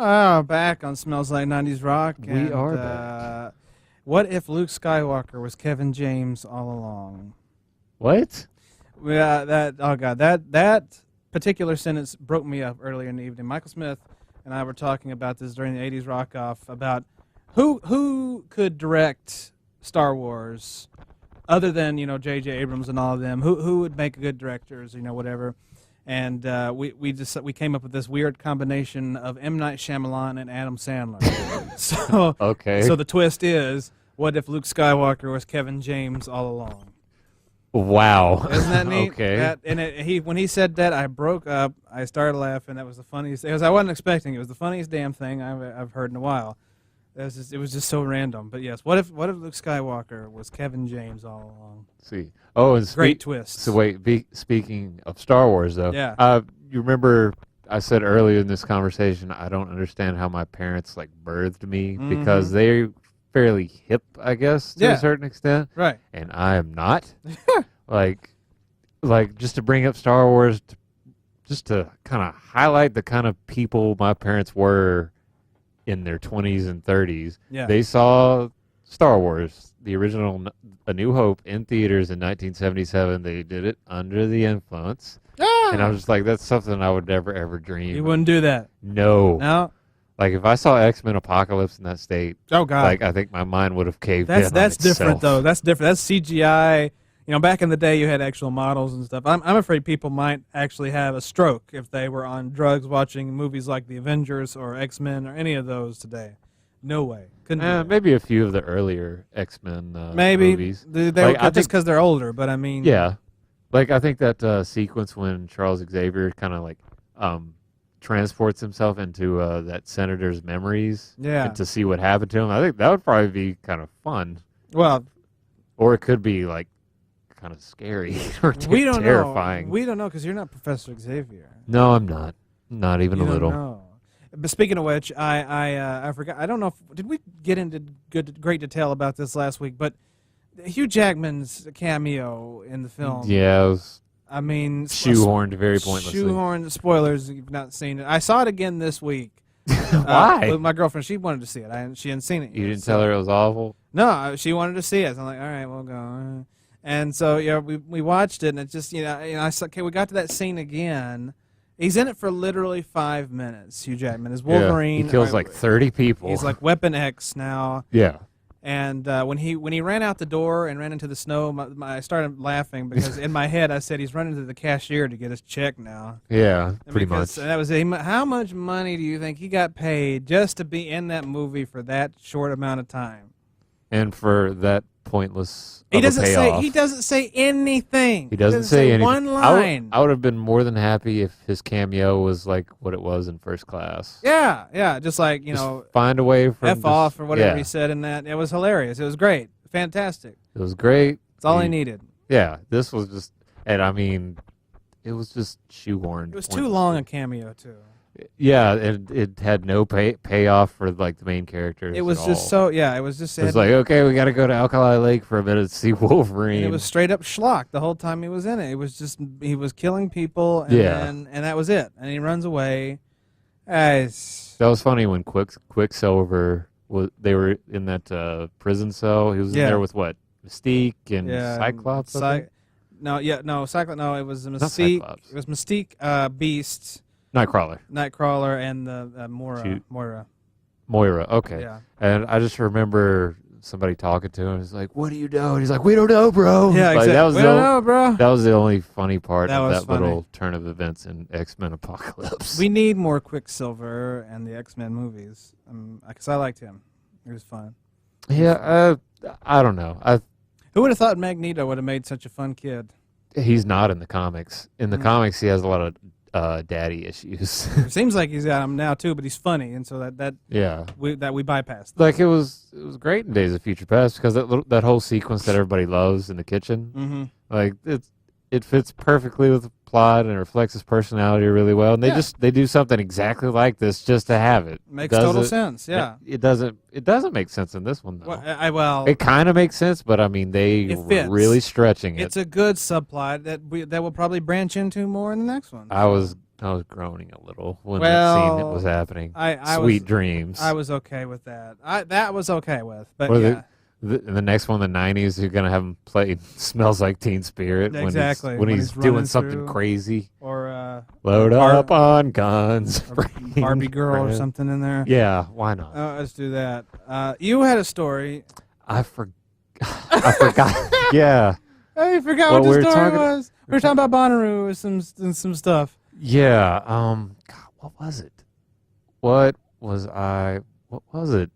Back on Smells Like 90's Rock. We are back. What if Luke Skywalker was Kevin James all along? What? Yeah, that particular sentence broke me up earlier in the evening. Michael Smith and I were talking about this during the 80s Rock Off about who could direct Star Wars other than, J.J. Abrams and all of them. Who would make good directors, whatever. And we came up with this weird combination of M. Night Shyamalan and Adam Sandler. So the twist is, what if Luke Skywalker was Kevin James all along? Wow. Isn't that neat? Okay. When he said that, I broke up. I started laughing. That was the funniest. Because I wasn't expecting it. It was the funniest damn thing I've heard in a while. It was just so random. But yes, what if Luke Skywalker was Kevin James all along? See. Oh, and great twist. So wait, speaking of Star Wars, though, yeah. You remember I said earlier in this conversation, I don't understand how my parents birthed me because they're fairly hip, I guess, to a certain extent, right? And I am not. like just to bring up Star Wars, just to kind of highlight the kind of people my parents were in their 20s and 30s. Yeah. They saw Star Wars, the original A New Hope, in theaters in 1977. They did it under the influence. Ah! And I was just like, that's something I would never, ever dream. You wouldn't do that? No. No? Like, if I saw X-Men Apocalypse in that state, oh, God. I think my mind would have caved in on That's itself. different, though. That's different. That's CGI. Back in the day, you had actual models and stuff. I'm afraid people might actually have a stroke if they were on drugs watching movies like The Avengers or X-Men or any of those today. No way. Couldn't do that. Maybe a few of the earlier X-Men Maybe. movies. Just because they're older, but I mean... Yeah. I think that sequence when Charles Xavier kind of transports himself into that senator's memories and to see what happened to him, I think that would probably be kind of fun. Well... Or it could be, kind of scary or terrifying. We don't know because you're not Professor Xavier. No, I'm not. Not even a little. No. But speaking of which, I forgot. I don't know. Did we get into great detail about this last week? But Hugh Jackman's cameo in the film. Yeah, it was shoehorned very pointlessly. Shoehorned. Spoilers if you've not seen it. I saw it again this week. Why? With my girlfriend. She wanted to see it. She hadn't seen it yet. You didn't tell her it was awful? No, she wanted to see it. So I'm like, all right, we'll go. And so we watched it, and it just I said, okay, we got to that scene again. He's in it for literally 5 minutes. Hugh Jackman is Wolverine. Yeah, he kills 30 people. He's like Weapon X now. Yeah. And when he ran out the door and ran into the snow, I started laughing because in my head I said he's running to the cashier to get his check now. Yeah, pretty much. That was how much money do you think he got paid just to be in that movie for that short amount of time? And for that pointless He doesn't say anything. He doesn't say anything. One line. I would have been more than happy if his cameo was like what it was in First Class. Yeah, just find a way for F off or whatever he said in that. It was hilarious. It was great, fantastic. It was great. That's all he needed. Yeah, this was just, and it was just shoehorned. It was too long a cameo too. Yeah, it had no payoff for the main characters. It was just it was just. It was okay, we got to go to Alkali Lake for a minute to see Wolverine. And it was straight up schlock the whole time he was in it. It was just he was killing people, and that was it. And he runs away. That was funny when Quicksilver they were in that prison cell. He was in there with what, Mystique and Cyclops. Cyclops. No, it was Mystique. It was Mystique, Beast. Nightcrawler and the Moira. Okay. Yeah. And I just remember somebody talking to him. He's like, "What do you know?" And he's like, "We don't know, bro." Yeah, exactly. We don't know, bro. That was the only funny part of that funny. little turn of events in X-Men Apocalypse. We need more Quicksilver and the X-Men movies. Because I liked him. He was fun. Yeah, I don't know. Who would have thought Magneto would have made such a fun kid? He's not in the comics. In the comics, he has a lot of daddy issues. It seems like he's got them now too, but he's funny, and so we bypassed. It was great in Days of Future Past because that whole sequence that everybody loves in the kitchen, it fits perfectly with the plot and reflects his personality really well. And they do something exactly like this just to have it. Makes total sense. Yeah. It doesn't make sense in this one though. Well, it kind of makes sense, but they were really stretching it. It's a good subplot that will probably branch into more in the next one. I was I was groaning a little when that scene was happening. Sweet dreams. I was okay with that. That was okay with. But Or yeah. the next one, the 90s, you're going to have him play Smells Like Teen Spirit Exactly. when he's doing something through, crazy. Or load up on guns. Barbie girl or something in there. Yeah, why not? Let's do that. You had a story. I forgot. Yeah. I forgot what the story was. We were talking about Bonnaroo and some stuff. Yeah. God, what was it? What was it?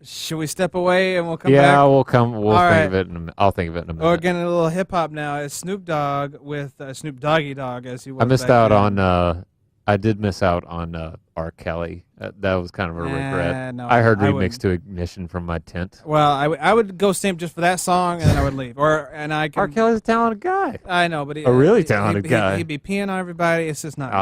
Should we step away and we'll come back? Yeah, we'll think right. of it. I'll think of it in a minute. We're getting a little hip hop now. It's Snoop Dogg with Snoop Doggy Dogg, as he was. I missed out on. I did miss out on R. Kelly. That was kind of a regret. No, I heard Remix to Ignition from my tent. Well, I would go stamp just for that song, and then I would leave. R. Kelly's a talented guy. I know, but a really talented guy. He'd be peeing on everybody. It's just not.